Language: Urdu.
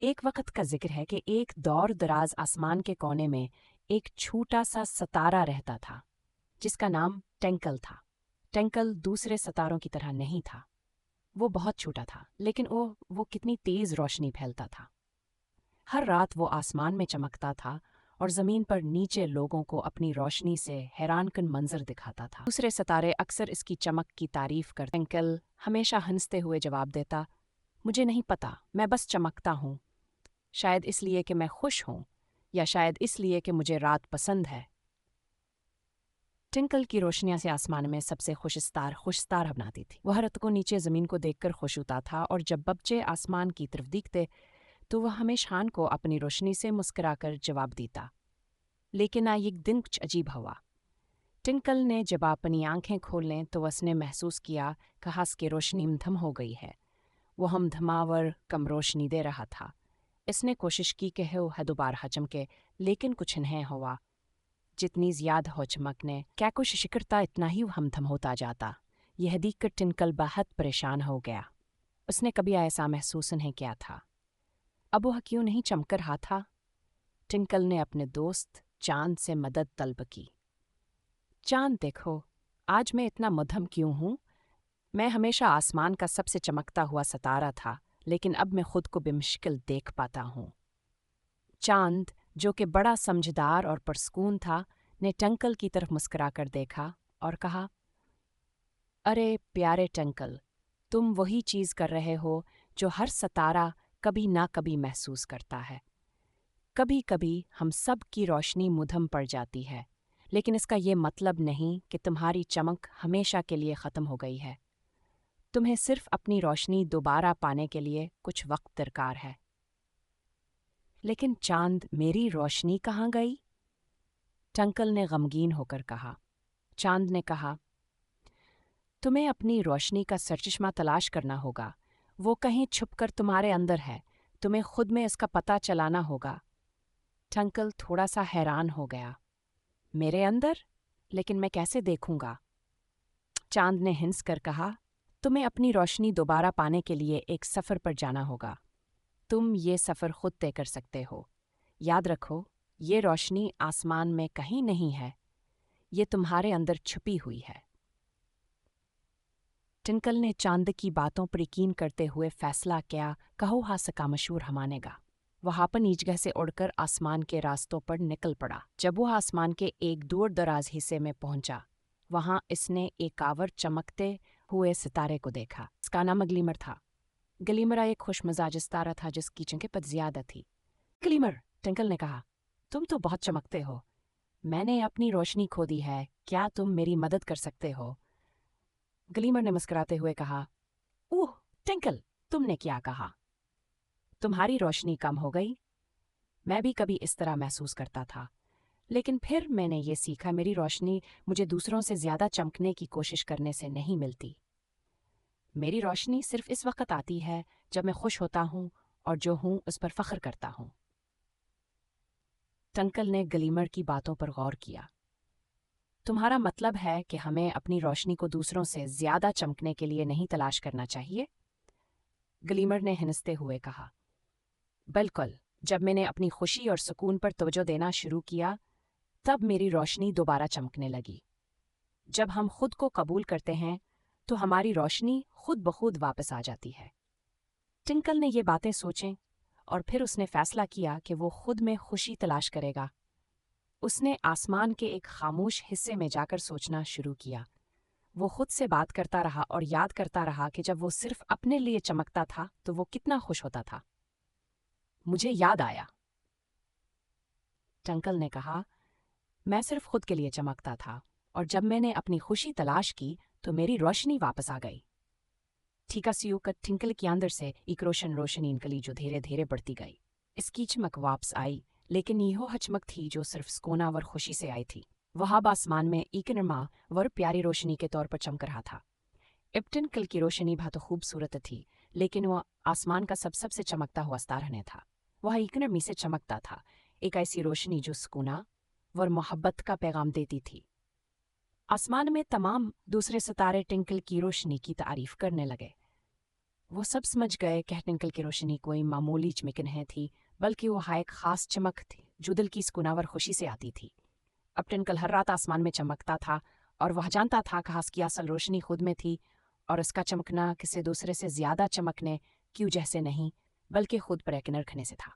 ایک وقت کا ذکر ہے کہ ایک دور دراز آسمان کے کونے میں ایک چھوٹا سا ستارہ رہتا تھا جس کا نام ٹینکل تھا۔ ٹینکل دوسرے ستاروں کی طرح نہیں تھا، وہ بہت چھوٹا تھا، لیکن وہ کتنی تیز روشنی پھیلتا تھا۔ ہر رات وہ آسمان میں چمکتا تھا اور زمین پر نیچے لوگوں کو اپنی روشنی سے حیران کن منظر دکھاتا تھا۔ دوسرے ستارے اکثر اس کی چمک کی تعریف کرتے۔ ٹینکل ہمیشہ ہنستے ہوئے جواب دیتا، مجھے نہیں پتا، میں بس چمکتا ہوں، شاید اس لیے کہ میں خوش ہوں یا شاید اس لیے کہ مجھے رات پسند ہے۔ ٹنکل کی روشنیاں سے آسمان میں سب سے خوشستار بناتی تھی۔ وہ ہر کو نیچے زمین کو دیکھ کر خوش ہوتا تھا، اور جب بچے آسمان کی طرف دیکھتے تو وہ ہمیشہ کو اپنی روشنی سے مسکرا کر جواب دیتا۔ لیکن ایک دن کچھ عجیب ہوا۔ ٹنکل نے جب اپنی آنکھیں کھولیں تو اس نے محسوس کیا کہ ہنس کی روشنی دھم ہو گئی ہے۔ وہ ہم دھماور کم روشنی دے رہا تھا۔ اس نے کوشش کی کہ وہ دوبارہ چمکے، لیکن کچھ نہیں ہوا۔ جتنی زیادہ ہو چمکنے کیا کوشش کرتا اتنا ہی ہم دھم ہوتا جاتا۔ یہ دیکھ کر ٹنکل بہت پریشان ہو گیا۔ اس نے کبھی ایسا محسوس نہیں کیا تھا۔ اب وہ کیوں نہیں چمک رہا تھا؟ ٹنکل نے اپنے دوست چاند سے مدد طلب کی۔ چاند دیکھو، آج میں اتنا مدھم کیوں ہوں؟ میں ہمیشہ آسمان کا سب سے چمکتا ہوا ستارہ تھا، لیکن اب میں خود کو بمشکل دیکھ پاتا ہوں۔ چاند، جو کہ بڑا سمجھدار اور پرسکون تھا، نے ٹنکل کی طرف مسکرا کر دیکھا اور کہا، ارے پیارے ٹنکل، تم وہی چیز کر رہے ہو جو ہر ستارہ کبھی نہ کبھی محسوس کرتا ہے۔ کبھی کبھی ہم سب کی روشنی مدھم پڑ جاتی ہے، لیکن اس کا یہ مطلب نہیں کہ تمہاری چمک ہمیشہ کے لیے ختم ہو گئی ہے۔ تمہیں صرف اپنی روشنی دوبارہ پانے کے لیے کچھ وقت درکار ہے۔ لیکن چاند، میری روشنی کہاں گئی؟ ٹنکل نے غمگین ہو کر کہا۔ چاند نے کہا، تمہیں اپنی روشنی کا سرچشمہ تلاش کرنا ہوگا۔ وہ کہیں چھپ کر تمہارے اندر ہے، تمہیں خود میں اس کا پتہ چلانا ہوگا۔ ٹنکل تھوڑا سا حیران ہو گیا۔ میرے اندر؟ لیکن میں کیسے دیکھوں گا؟ چاند نے ہنس کر کہا، تمہیں اپنی روشنی دوبارہ پانے کے لیے ایک سفر پر جانا ہوگا۔ تم یہ سفر خود طے کر سکتے ہو۔ یاد رکھو، یہ روشنی آسمان میں کہیں نہیں ہے، یہ تمہارے اندر چھپی ہوئی ہے۔ ٹنکل نے چاند کی باتوں پر یقین کرتے ہوئے فیصلہ کیا کہو ہا سکا مشہور ہمانے گا۔ وہ ہاپن ایجگہ سے اڑ کر آسمان کے راستوں پر نکل پڑا۔ جب وہ آسمان کے ایک دور دراز حصے میں پہنچا، وہاں اس نے ایک آور چمکتے ہوئے ستارے کو دیکھا۔ اس کا نام گلیمر تھا۔ گلیمر ایک خوش مزاج ستارہ تھا جس کی چمک زیادہ تھی۔ گلیمر، ٹنکل نے کہا، تم تو بہت چمکتے ہو۔ میں نے اپنی روشنی کھو دی ہے، کیا تم میری مدد کر سکتے ہو؟ گلیمر نے مسکراتے ہوئے کہا، اوہ ٹنکل، تم نے کیا کہا؟ تمہاری روشنی کم ہو گئی؟ میں بھی کبھی اس طرح محسوس کرتا تھا، لیکن پھر میں نے یہ سیکھا میری روشنی مجھے دوسروں سے زیادہ چمکنے کی کوشش کرنے سے نہیں ملتی۔ میری روشنی صرف اس وقت آتی ہے جب میں خوش ہوتا ہوں اور جو ہوں اس پر فخر کرتا ہوں۔ ٹنکل نے گلیمر کی باتوں پر غور کیا۔ تمہارا مطلب ہے کہ ہمیں اپنی روشنی کو دوسروں سے زیادہ چمکنے کے لیے نہیں تلاش کرنا چاہیے؟ گلیمر نے ہنستے ہوئے کہا، بالکل، جب میں نے اپنی خوشی اور سکون پر توجہ دینا شروع کیا، تب میری روشنی دوبارہ چمکنے لگی۔ جب ہم خود کو قبول کرتے ہیں تو ہماری روشنی خود بخود واپس آ جاتی ہے۔ ٹنکل نے یہ باتیں سوچیں اور پھر اس نے فیصلہ کیا کہ وہ خود میں خوشی تلاش کرے گا۔ اس نے آسمان کے ایک خاموش حصے میں جا کر سوچنا شروع کیا۔ وہ خود سے بات کرتا رہا اور یاد کرتا رہا کہ جب وہ صرف اپنے لیے چمکتا تھا تو وہ کتنا خوش ہوتا تھا۔ مجھے یاد آیا، ٹنکل نے کہا، میں صرف خود کے لیے چمکتا تھا، اور جب میں نے اپنی خوشی تلاش کی تو میری روشنی واپس آ گئی۔ ٹھیکا سیو کا ٹنکل کے اندر سے ایک روشنی نکلی جو دھیرے دھیرے بڑھتی گئی۔ اس کی چمک واپس آئی، لیکن یہ چمک تھی جو صرف سکون اور خوشی سے آئی تھی۔ وہاں آسمان میں ایک نرما ور پیاری روشنی کے طور پر چمک رہا تھا۔ اب ٹنکل کی روشنی بہت خوبصورت تھی، لیکن وہ آسمان کا سب سے چمکتا ہوا ستارہ نہیں تھا۔ وہ ایک نرمی سے چمکتا تھا، ایک ایسی روشنی جو سکون اور محبت کا پیغام دیتی تھی۔ آسمان میں تمام دوسرے ستارے ٹنکل کی روشنی کی تعریف کرنے لگے۔ وہ سب سمجھ گئے کہ ٹنکل کی روشنی کوئی معمولی چمک نہیں تھی، بلکہ وہ ایک خاص چمک تھی جو دل کی سکوناور خوشی سے آتی تھی۔ اب ٹنکل ہر رات آسمان میں چمکتا تھا، اور وہ جانتا تھا کہ اس کی اصل روشنی خود میں تھی، اور اس کا چمکنا کسی دوسرے سے زیادہ چمکنے کی وجہ سے نہیں، بلکہ خود پر یقین رکھنے سے تھا۔